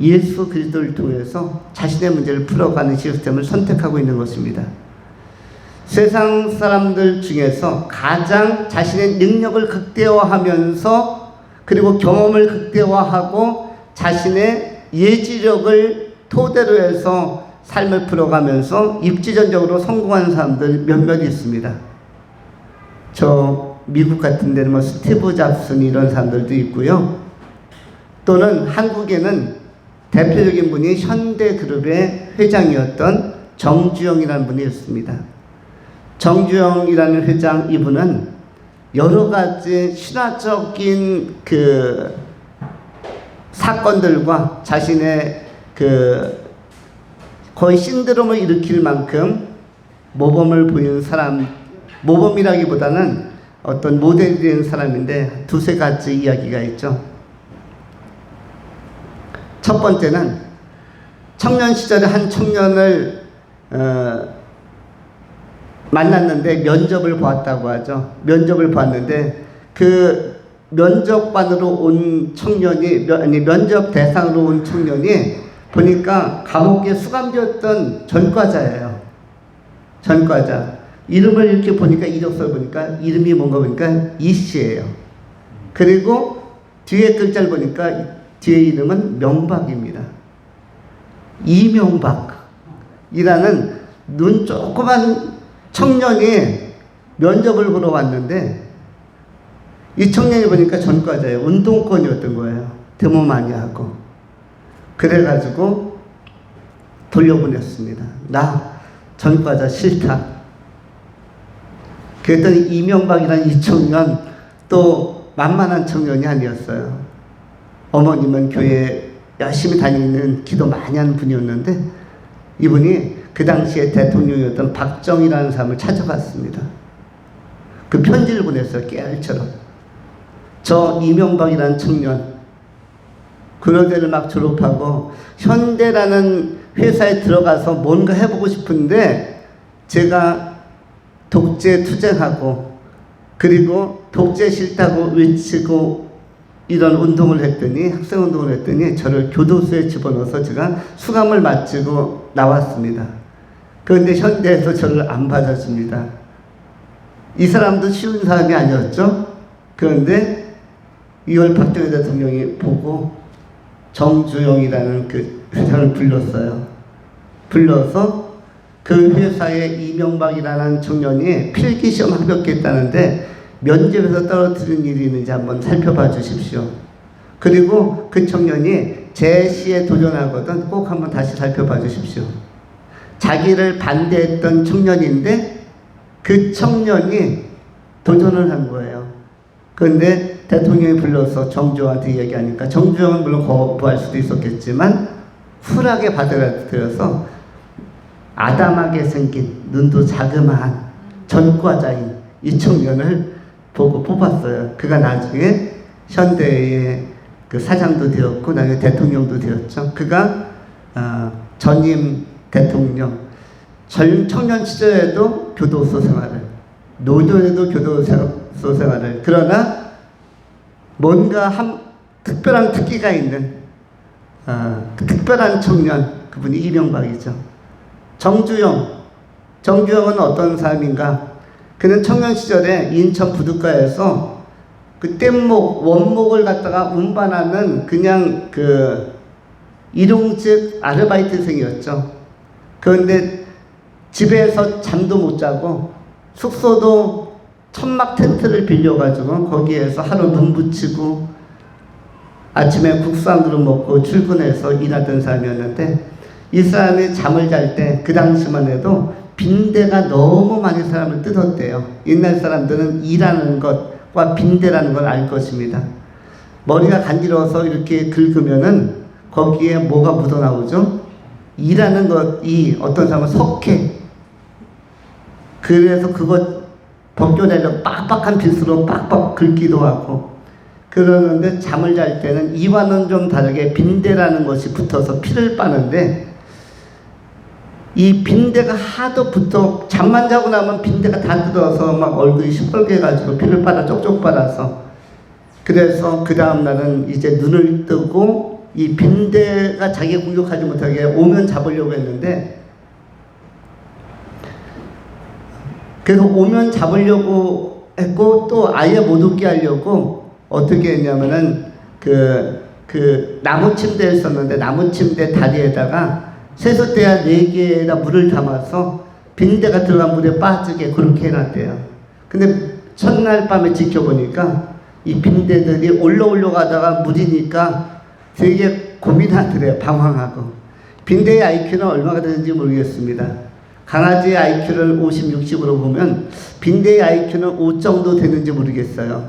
Speaker 1: 예수 그리스도를 통해서 자신의 문제를 풀어가는 시스템을 선택하고 있는 것입니다. 세상 사람들 중에서 가장 자신의 능력을 극대화하면서, 그리고 경험을 극대화하고 자신의 예지력을 토대로 해서 삶을 풀어가면서 입지전적으로 성공하는 사람들 몇몇 있습니다. 저 미국 같은 데는 스티브 잡슨 이런 사람들도 있고요. 또는 한국에는 대표적인 분이 현대그룹의 회장이었던 정주영이라는 분이 있습니다. 정주영이라는 회장, 이분은 여러 가지 신화적인 그 사건들과 자신의 그 거의 신드롬을 일으킬 만큼 모범을 보이는 사람, 모범이라기보다는 어떤 모델이 된 사람인데, 두세 가지 이야기가 있죠. 첫 번째는 청년 시절에 한 청년을 만났는데 면접을 보았다고 하죠. 면접을 봤는데 그 면접관으로 온 청년이, 면접 대상으로 온 청년이 보니까 감옥에 수감되었던 전과자예요. 전과자. 이름을 이렇게 보니까 이력서를 보니까 이름이 뭔가 보니까 이씨예요. 그리고 뒤에 글자를 보니까 뒤에 이름은 명박입니다. 이명박이라는 눈 조그만 청년이 면접을 보러 왔는데 이 청년이 보니까 전과자예요. 운동권이었던 거예요. 데모 많이 하고. 그래가지고 돌려보냈습니다. 나 전과자 싫다. 그랬더니 이명박이라는 이 청년 또 만만한 청년이 아니었어요. 어머님은 교회 열심히 다니는 기도 많이 하는 분이었는데 이분이 그 당시에 대통령이었던 박정희라는 사람을 찾아갔습니다. 그 편지를 보냈어요. 깨알처럼. 저 이명박이라는 청년 군의대를 막 졸업하고 현대라는 회사에 들어가서 뭔가 해보고 싶은데 제가 독재 투쟁하고 그리고 독재 싫다고 외치고 이런 운동을 했더니 학생운동을 했더니 저를 교도소에 집어넣어서 제가 수감을 마치고 나왔습니다. 그런데 현대에서 저를 안 받아줍니다. 이 사람도 쉬운 사람이 아니었죠. 그런데 이걸 박정희 대통령이 보고 정주영이라는 그 회장을 불렀어요. 불러서 그 회사에 이명박이라는 청년이 필기시험 합격했다는데 면접에서 떨어뜨린 일이 있는지 한번 살펴봐 주십시오. 그리고 그 청년이 제 시에 도전하거든 꼭 한번 다시 살펴봐 주십시오. 자기를 반대했던 청년인데 그 청년이 도전을 한 거예요. 그런데 대통령이 불러서 정주영한테 얘기하니까 정주영은 물론 거부할 수도 있었겠지만 쿨하게 받아들여서 아담하게 생긴 눈도 자그마한 전과자인 이 청년을 보고 뽑았어요. 그가 나중에 현대의 그 사장도 되었고 나중에 대통령도 되었죠. 그가 전임 대통령 청년 시절에도 교도소 생활을 노년에도 교도소 생활을 그러나 뭔가 특별한 특기가 있는 특별한 청년 그분이 이명박이죠. 정주영은 어떤 사람인가? 그는 청년 시절에 인천 부둣가에서 그 뗏목, 원목을 갖다가 운반하는 그냥 그 일용직 아르바이트생이었죠. 그런데 집에서 잠도 못 자고 숙소도 천막 텐트를 빌려가지고 거기에서 하루 눈 붙이고 아침에 국수 한 그릇 먹고 출근해서 일하던 사람이었는데 이 사람이 잠을 잘 때 그 당시만 해도 빈대가 너무 많이 사람을 뜯었대요. 옛날 사람들은 일하는 것과 빈대라는 걸 알 것입니다. 머리가 간지러워서 이렇게 긁으면은 거기에 뭐가 묻어나오죠? 일하는 것이 어떤 사람은 석회. 그래서 그거 벗겨내려고 빡빡한 빗으로 빡빡 긁기도 하고 그러는데 잠을 잘 때는 이와는 좀 다르게 빈대라는 것이 붙어서 피를 빠는데 이 빈대가 하도 붙어 잠만 자고 나면 빈대가 다 뜯어서 막 얼굴이 시뻘게 가지고 피를 빨아 쪽쪽 빨아서 그래서 그 다음날은 이제 눈을 뜨고 이 빈대가 자기 공격하지 못하게 오면 잡으려고 했는데 그래서 오면 잡으려고 했고 또 아예 못 웃게 하려고 어떻게 했냐면은 그 나무 침대에 있었는데 나무 침대 다리에다가 세숫대야 4개에다 물을 담아서 빈대가 들어간 물에 빠지게 그렇게 해놨대요. 근데 첫날 밤에 지켜보니까 이 빈대들이 올라가다가 물이니까 되게 고민하더래요. 방황하고. 빈대의 IQ는 얼마가 되는지 모르겠습니다. 강아지의 IQ를 50, 60으로 보면 빈대의 IQ는 5 정도 되는지 모르겠어요.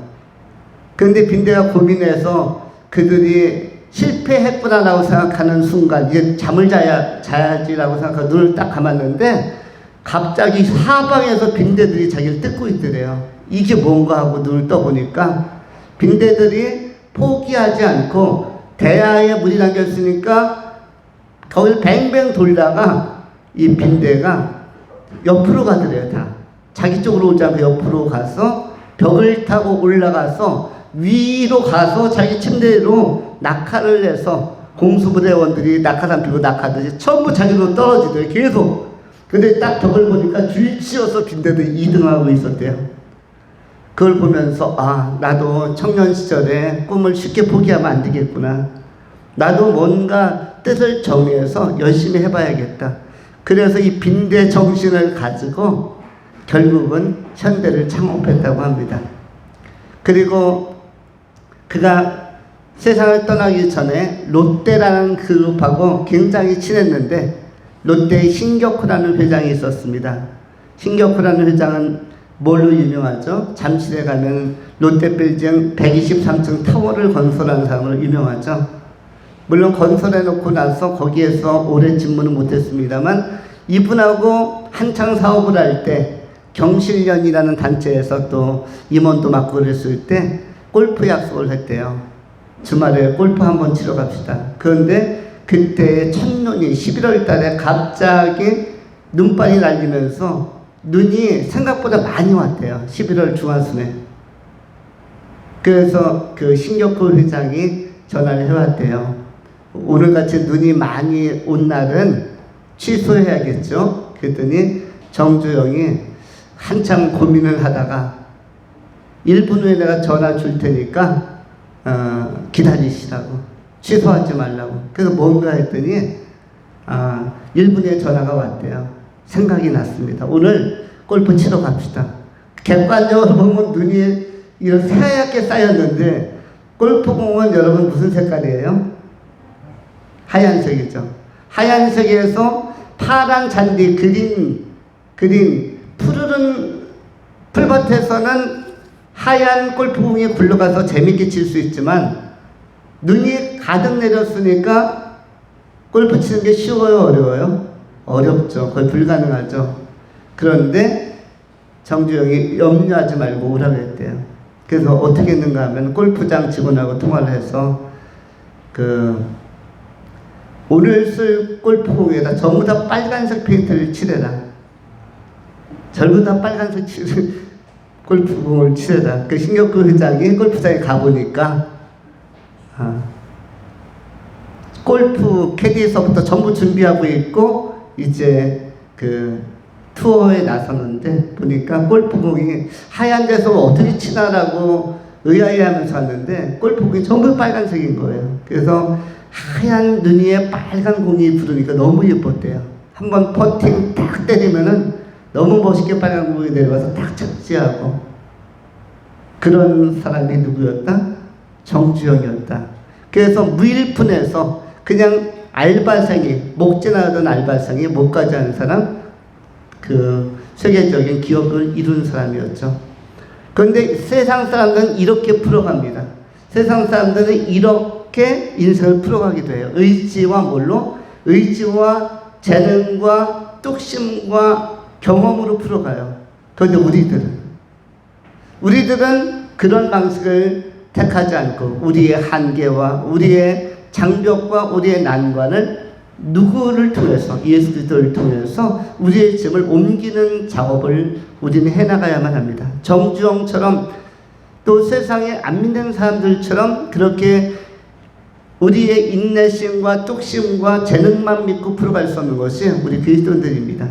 Speaker 1: 그런데 빈대가 고민해서 그들이 실패했구나라고 생각하는 순간 이제 잠을 자야지라고 생각하고 눈을 딱 감았는데 갑자기 사방에서 빈대들이 자기를 뜯고 있더래요. 이게 뭔가 하고 눈을 떠보니까 빈대들이 포기하지 않고 대야에 물이 담겼으니까 거기를 뱅뱅 돌다가 이 빈대가 옆으로 가더래요. 다 자기 쪽으로 오지 않고 옆으로 가서 벽을 타고 올라가서 위로 가서 자기 침대로 낙하를 해서 공수부대원들이 낙하산 피고 낙하듯이 전부 자기로 떨어지더래요. 계속 근데 딱 저걸 보니까 줄치어서 빈대도 2등하고 있었대요. 그걸 보면서 아, 나도 청년 시절에 꿈을 쉽게 포기하면 안 되겠구나. 나도 뭔가 뜻을 정해서 열심히 해봐야겠다. 그래서 이 빈대 정신을 가지고 결국은 현대를 창업했다고 합니다. 그리고 그가 세상을 떠나기 전에 롯데라는 그룹하고 굉장히 친했는데 롯데의 신격호라는 회장이 있었습니다. 신격호라는 회장은 뭘로 유명하죠? 잠실에 가면 롯데빌딩 123층 타워를 건설한 사람으로 유명하죠. 물론 건설해 놓고 나서 거기에서 오래 집무는 못했습니다만 이분하고 한창 사업을 할 때 경실련이라는 단체에서 또 임원도 맡고 그랬을 때 골프 약속을 했대요. 주말에 골프 한번 치러 갑시다. 그런데 그때 첫눈이 11월 달에 갑자기 눈발이 날리면서 눈이 생각보다 많이 왔대요. 11월 중하순에. 그래서 그 신격호 회장이 전화를 해왔대요. 오늘같이 눈이 많이 온 날은 취소해야겠죠. 그랬더니 정주영이 한참 고민을 하다가 1분 후에 내가 전화 줄 테니까 기다리시라고, 취소하지 말라고. 그래서 뭔가 했더니 1분 후에 전화가 왔대요. 생각이 났습니다. 오늘 골프 치러 갑시다. 객관적으로 보면 눈이 이런 새하얗게 쌓였는데 골프공은 여러분 무슨 색깔이에요? 하얀색이죠. 하얀색에서 파란 잔디 그린 푸르른 풀밭에서는 하얀 골프공이 굴러가서 재밌게 칠 수 있지만 눈이 가득 내렸으니까 골프 치는 게 쉬워요, 어려워요? 어렵죠. 거의 불가능하죠. 그런데 정주영이 염려하지 말고 오라고 했대요. 그래서 어떻게 했는가 하면 골프장 직원하고 통화를 해서 오늘 쓸 골프공에다 전부 다 빨간색 페인트를 칠해라. 전부 다 빨간색 골프공을 칠해라. 그 신격호 회장이 골프장에 가보니까 골프 캐디에서부터 전부 준비하고 있고 이제 그 투어에 나섰는데 보니까 골프공이 하얀 데서 어떻게 치나라고 의아해하면서 왔는데 골프공이 전부 빨간색인 거예요. 그래서 하얀 눈 위에 빨간 공이 부르니까 너무 예뻤대요. 한번 퍼팅 딱 때리면은 너무 멋있게 빨간 공이 내려와서 딱 착지하고. 그런 사람이 누구였다? 정주영이었다. 그래서 무일푼에서 그냥 알바생이, 목재나던 알바생이 목까지 하는 사람, 그 세계적인 기업을 이룬 사람이었죠. 그런데 세상 사람들은 이렇게 풀어갑니다. 세상 사람들은 이렇게 인생을 풀어가기도 해요. 의지와 뭘로? 의지와 재능과 뚝심과 경험으로 풀어가요. 그런데 우리들은 그런 방식을 택하지 않고 우리의 한계와 우리의 장벽과 우리의 난관을 누구를 통해서, 예수 그리스도를 통해서 우리의 짐을 옮기는 작업을 우리는 해나가야만 합니다. 정주영처럼 또 세상에 안 믿는 사람들처럼 그렇게 우리의 인내심과 뚝심과 재능만 믿고 풀어갈 수 없는 것이 우리 그리스도인들입니다.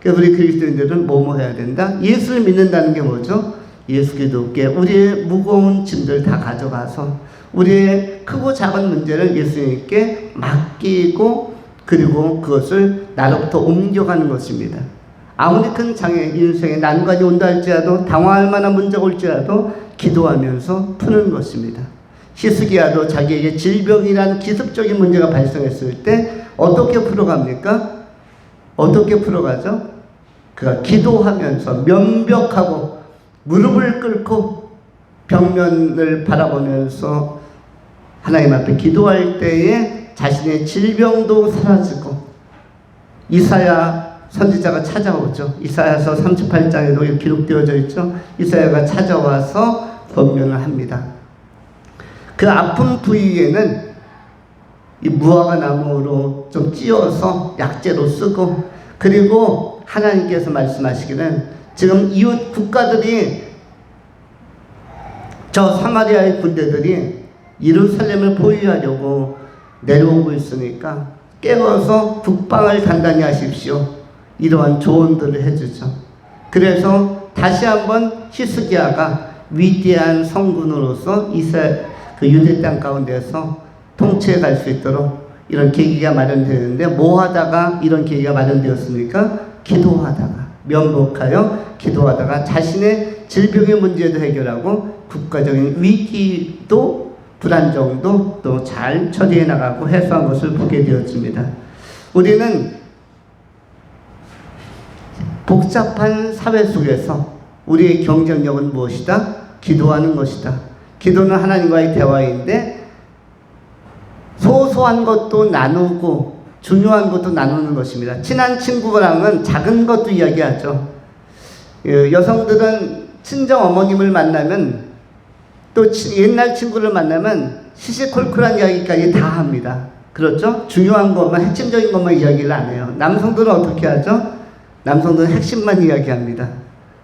Speaker 1: 그래서 우리 그리스도인들은 뭐뭐 해야 된다? 예수를 믿는다는 게 뭐죠? 예수 그리스도께 우리의 무거운 짐들 다 가져가서 우리의 크고 작은 문제를 예수님께 맡기고 그리고 그것을 나로부터 옮겨가는 것입니다. 아무리 큰 장애, 인생에 난관이 온다 할지라도 당황할 만한 문제가 올지라도 기도하면서 푸는 것입니다. 히스기야도 자기에게 질병이란 기습적인 문제가 발생했을 때 어떻게 풀어갑니까? 어떻게 풀어가죠? 그가 기도하면서 면벽하고 무릎을 꿇고 벽면을 바라보면서 하나님 앞에 기도할 때에 자신의 질병도 사라지고 이사야 선지자가 찾아오죠. 이사야서 38장에도 이렇게 기록되어져 있죠. 이사야가 찾아와서 권면을 합니다. 그 아픈 부위에는 이 무화과 나무로 좀 찧어서 약재로 쓰고 그리고 하나님께서 말씀하시기는 지금 이웃 국가들이 저 사마리아의 군대들이 예루살렘을 포위하려고 내려오고 있으니까 깨워서 북방을 단단히 하십시오. 이러한 조언들을 해주죠. 그래서 다시 한번 히스기야가 위대한 성군으로서 그 유대 땅 가운데서 통치해 갈 수 있도록 이런 계기가 마련되는데, 뭐 하다가 이런 계기가 마련되었습니까? 기도하다가, 면복하여 기도하다가 자신의 질병의 문제도 해결하고 국가적인 위기도 불안정도 또 잘 처리해 나가고 해소한 것을 보게 되었습니다. 우리는 복잡한 사회 속에서 우리의 경쟁력은 무엇이다? 기도하는 것이다. 기도는 하나님과의 대화인데 소소한 것도 나누고 중요한 것도 나누는 것입니다. 친한 친구랑은 작은 것도 이야기하죠. 여성들은 친정 어머님을 만나면 또 옛날 친구를 만나면 시시콜콜한 이야기까지 다 합니다. 그렇죠? 중요한 것만, 핵심적인 것만 이야기를 안 해요. 남성들은 어떻게 하죠? 남성들은 핵심만 이야기합니다.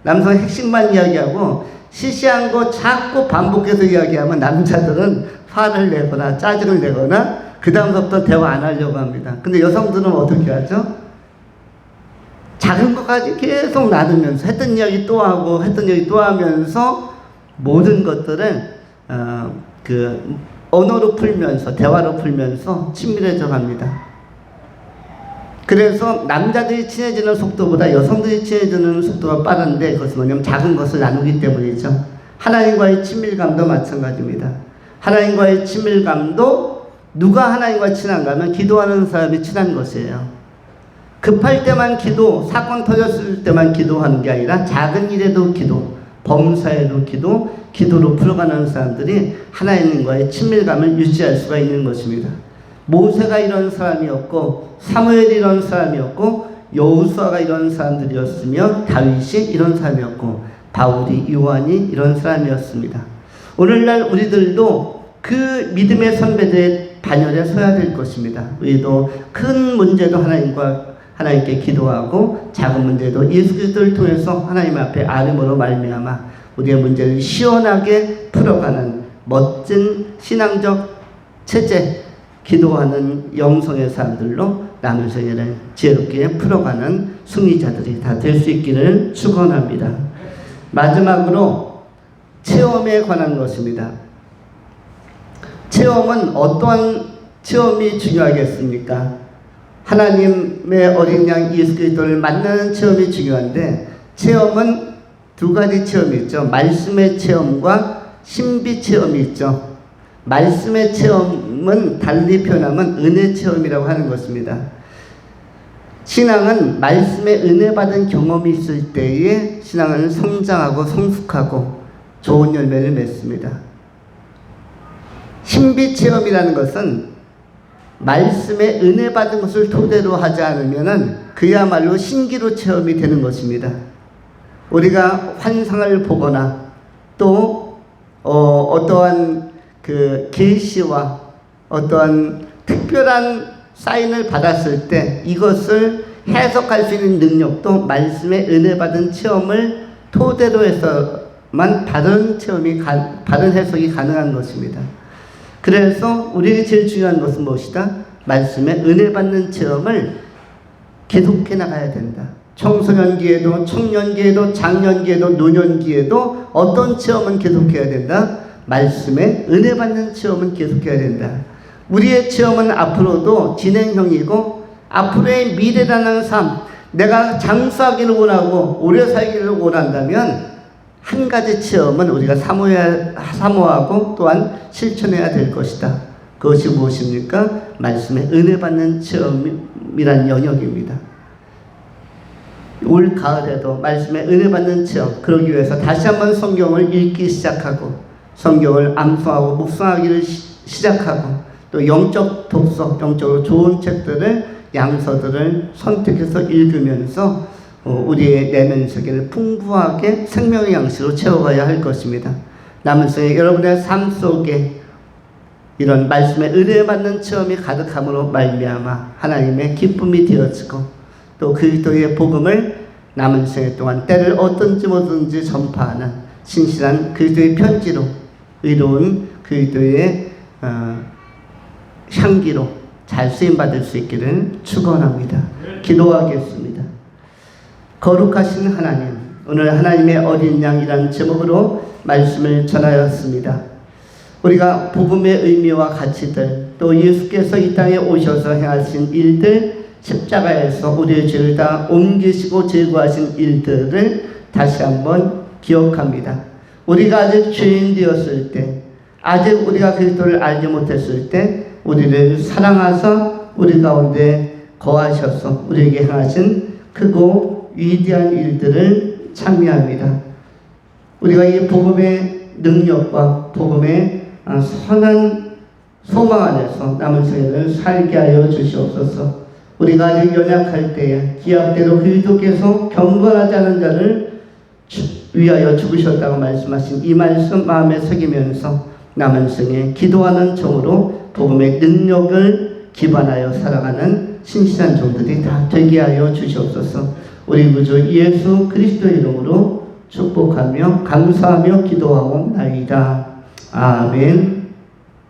Speaker 1: 남성은 핵심만 이야기하고 시시한 거 자꾸 반복해서 이야기하면 남자들은 화를 내거나 짜증을 내거나 그 다음부터 대화 안 하려고 합니다. 근데 여성들은 어떻게 하죠? 작은 것까지 계속 나누면서 했던 이야기 또 하고 했던 이야기 또 하면서 모든 것들을 언어로 풀면서, 대화로 풀면서 친밀해져 갑니다. 그래서 남자들이 친해지는 속도보다 여성들이 친해지는 속도가 빠른데, 그것은 뭐냐면 작은 것을 나누기 때문이죠. 하나님과의 친밀감도 마찬가지입니다. 하나님과의 친밀감도 누가 하나님과 친한가 하면 기도하는 사람이 친한 것이에요. 급할 때만 기도, 사건 터졌을 때만 기도하는 게 아니라 작은 일에도 기도, 범사에도 기도, 기도로 풀어가는 사람들이 하나님과의 친밀감을 유지할 수가 있는 것입니다. 모세가 이런 사람이었고, 사무엘이 이런 사람이었고, 여호수아가 이런 사람들이었으며, 다윗이 이런 사람이었고, 바울이, 요한이 이런 사람이었습니다. 오늘날 우리들도 그 믿음의 선배들의 반열에 서야 될 것입니다. 우리도 큰 문제도 하나님께 기도하고, 작은 문제도 예수 그리스도를 통해서 하나님 앞에 아뢰므로 말미암아 우리의 문제를 시원하게 풀어가는 멋진 신앙적 체제, 기도하는 영성의 사람들로 남은 생애를 지혜롭게 풀어가는 승리자들이 다 될 수 있기를 축원합니다. 마지막으로 체험에 관한 것입니다. 체험은 어떠한 체험이 중요하겠습니까? 하나님의 어린 양 예수 그리스도를 만나는 체험이 중요한데, 체험은 두 가지 체험이 있죠. 말씀의 체험과 신비 체험이 있죠. 말씀의 체험은 달리 표현하면 은혜 체험이라고 하는 것입니다. 신앙은 말씀에 은혜 받은 경험이 있을 때에 신앙은 성장하고 성숙하고 좋은 열매를 맺습니다. 신비 체험이라는 것은 말씀에 은혜 받은 것을 토대로 하지 않으면은 그야말로 신기루 체험이 되는 것입니다. 우리가 환상을 보거나 또 어떠한 그 계시와 어떠한 특별한 사인을 받았을 때 이것을 해석할 수 있는 능력도 말씀에 은혜 받은 체험을 토대로 해서만 다른 해석이 가능한 것입니다. 그래서 우리에게 제일 중요한 것은 무엇이다? 말씀에 은혜 받는 체험을 계속해 나가야 된다. 청소년기에도, 청년기에도, 장년기에도, 노년기에도 어떤 체험은 계속해야 된다? 말씀에 은혜 받는 체험은 계속해야 된다. 우리의 체험은 앞으로도 진행형이고, 앞으로의 미래라는 삶, 내가 장수하기를 원하고 오래 살기를 원한다면 한 가지 체험은 우리가 사모하고 또한 실천해야 될 것이다. 그것이 무엇입니까? 말씀에 은혜 받는 체험이란 영역입니다. 올 가을에도 말씀에 은혜 받는 체험, 그러기 위해서 다시 한번 성경을 읽기 시작하고 성경을 암송하고 묵상하기를 시작하고 또 영적 독서, 영적으로 좋은 책들을, 양서들을 선택해서 읽으면서 우리의 내면 세계를 풍부하게 생명의 양식으로 채워가야 할 것입니다. 남은 생에 여러분의 삶 속에 이런 말씀에 은혜 받는 체험이 가득함으로 말미암아 하나님의 기쁨이 되어지고 또 그리스도의 복음을 남은 생애 동안 때를 얻든지 뭐든지 전파하는 신실한 그리스도의 편지로, 의로운 그리스도의 향기로 잘 쓰임받을 수 있기를 축원합니다. 기도하겠습니다. 거룩하신 하나님, 오늘 하나님의 어린 양이라는 제목으로 말씀을 전하였습니다. 우리가 복음의 의미와 가치들, 또 예수께서 이 땅에 오셔서 행하신 일들, 십자가에서 우리의 죄를 다 옮기시고 제거하신 일들을 다시 한번 기억합니다. 우리가 아직 죄인 되었을 때, 아직 우리가 그리스도를 알지 못했을 때 우리를 사랑하사 우리 가운데 거하셔서 우리에게 행하신 크고 위대한 일들을 찬미합니다. 우리가 이 복음의 능력과 복음의 선한 소망 안에서 남은 생애를 살게 하여 주시옵소서. 우리가 아직 연약할 때에 기약대로 그리스도께서 경건하지 않은 자를 위하여 죽으셨다고 말씀하신 이 말씀 마음에 새기면서 남은 생에 기도하는 정으로 복음의 능력을 기반하여 살아가는 신실한 종들이 다 되게 하여 주시옵소서. 우리 구주 예수 그리스도의 이름으로 축복하며 감사하며 기도하옵나이다. 아멘.